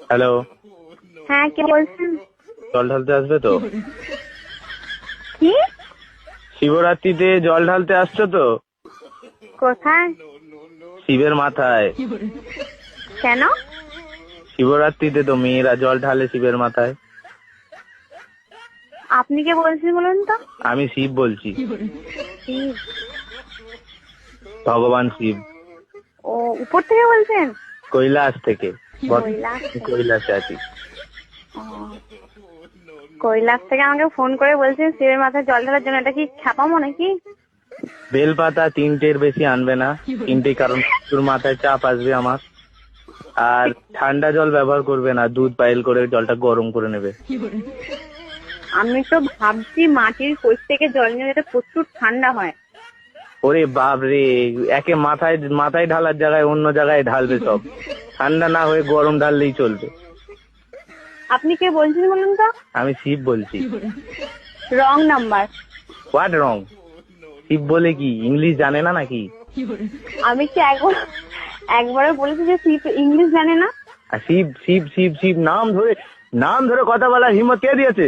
Hello, হ্যাঁ, কে বলছেন? জল ঢালতে আসবে তো? কি? শিবরাত্রিতে জল ঢালতে আসছো তো? কোথায়? শিবের মাথায়। কেন? শিবরাত্রিতে তো মেয়েরা জল ঢালে শিবের মাথায়। আপনি কে বলছেন বলুন তো? আমি শিব বলছি, শিব? ভগবান শিব। ও, উপর থেকে বলছেন? কৈলাস থেকে। কৈলাস থেকে? কৈলাসে আছি। ও, কৈলাস থেকে আমাকে ফোন করে বলছেন শিবের মাথায় জল ঢালার জন্য। এটা কি খ্যাপামো নাকি? বেলপাতা 3টের বেশি আনবে না। 3টে, কারণ তোর মাথায় চাপ আসবে আমার। আর ঠান্ডা জল ব্যবহার করবে না, দুধ পাইল করে জলটা গরম করে নেবে। আমি তো ভাবছি মাটির কোষ থেকে জল নিয়ে যেটা প্রচুর ঠান্ডা হয়। ওরে বাপ রে, একে মাথায় মাথায় ঢালার জায়গায় অন্য জায়গায় ঢালবে সব। ঠান্ডা না হয়ে গরম ঢাললেই চলবে। আপনি কে বলছেন বলুন তো? আমি শিব বলছি। Wrong number. What wrong? Shiv বলে কি ইংলিশ জানে না নাকি? আমি কি একবারে বলেছি যে শিব ইংলিশ জানে না? আর শিব শিব শিব শিব নাম ধরে কথা বলার হিম্মত কে দিয়েছে?